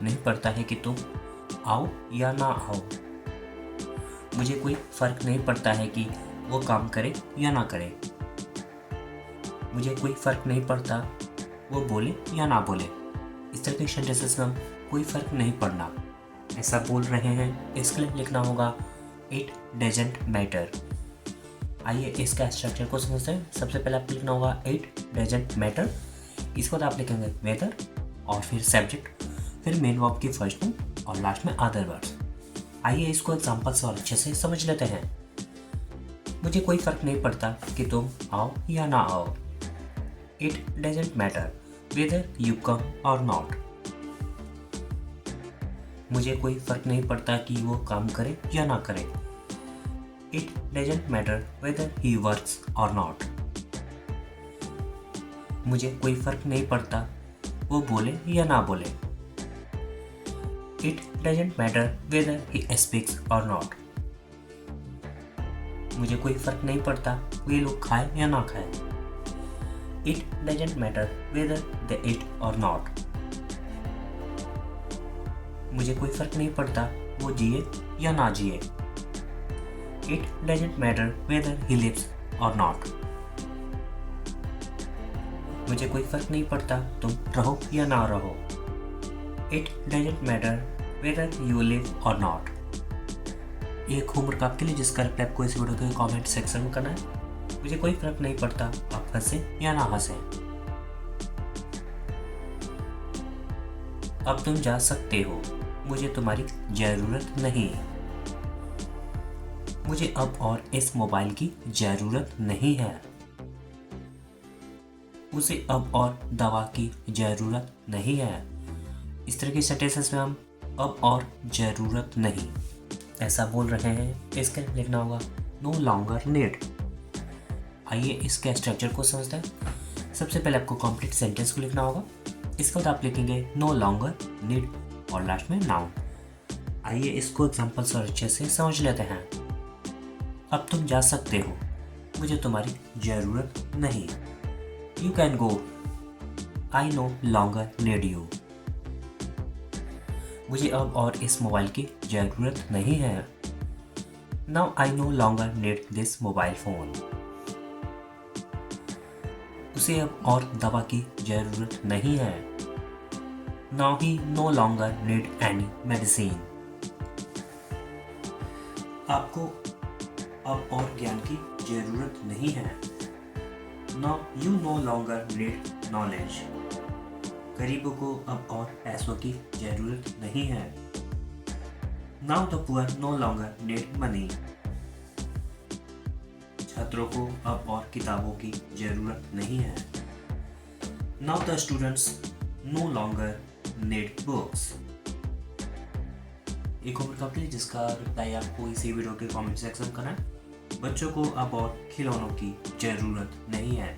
नहीं पड़ता है कि तुम आओ या ना आओ। मुझे कोई फर्क नहीं पड़ता है कि वो काम करे या ना करे। मुझे कोई फर्क नहीं पड़ता वो बोले या ना बोले। इस तरह के सेंटेंसेस में हम कोई फर्क नहीं पड़ना ऐसा बोल रहे हैं, इसके लिए लिखना होगा इट डजंट मैटर। आइए इसका स्ट्रक्चर को समझते हैं। सबसे पहले आपको लिखना होगा इट डजंट मैटर, इसके बाद आप लिखेंगे वेदर और फिर सब्जेक्ट, फिर मेन वर्ब की फर्स्ट फॉर्म और लास्ट में अदर वर्ड्स। आइए इसको एग्जांपल से और अच्छे से समझ लेते हैं। मुझे कोई फर्क नहीं पड़ता कि तुम आओ या ना आओ। It doesn't matter whether you come और नॉट। मुझे कोई फर्क नहीं पड़ता कि वो काम करे या ना करे। It doesn't matter whether he works और नॉट। मुझे कोई फर्क नहीं पड़ता वो बोले या ना बोले। It doesn't matter whether he speaks और नॉट। मुझे कोई फर्क नहीं पड़ता वे लोग खाए या ना खाए। It doesn't matter whether they eat और नॉट। मुझे कोई फर्क नहीं पड़ता वो जिए या ना जिए। It doesn't matter whether he lives or not. मुझे कोई फर्क नहीं पड़ता तुम रहो या ना रहो। It doesn't matter whether you live और नॉट। एक होमवर्क आपके लिए जिसका रिप्लाई आपको इस वीडियो के कमेंट सेक्शन में करना है। मुझे कोई फर्क नहीं पड़ता आप हंसे या ना हंसे। अब तुम जा सकते हो, मुझे तुम्हारी जरूरत नहीं। मुझे अब और इस मोबाइल की जरूरत नहीं है। उसे अब और दवा की जरूरत नहीं है। इस तरह के सेंटेंसेस में हम अब और जरूरत नहीं ऐसा बोल रहे हैं, इसके लिए लिखना होगा नो लॉन्गर नीड। आइए इसके स्ट्रक्चर को समझते हैं। सबसे पहले आपको कंप्लीट सेंटेंस को लिखना होगा, इसके बाद आप लिखेंगे नो लॉन्गर नीड और लास्ट में नाउन। आइए इसको एग्जांपल से अच्छे से समझ लेते हैं। अब तुम जा सकते हो, मुझे तुम्हारी जरूरत नहीं। You can go, I no longer need you. मुझे अब और इस मोबाइल की जरूरत नहीं है। Now I no longer need this mobile phone. उसे अब और दवा की जरूरत नहीं है। Now he no longer need any medicine. आपको अब और ज्ञान की जरूरत नहीं है। Now you no longer need knowledge. गरीबों को अब और पैसों की जरूरत नहीं है। Now the poor no longer need money. छात्रों को अब और किताबों की जरूरत नहीं है। Now the students no longer need books. एक होमवर्क आपके लिए जिसका रिप्लाई आपको इसी वीडियो के कमेंट सेक्शन में करना है। बच्चों को अब और खिलौनों की जरूरत नहीं है।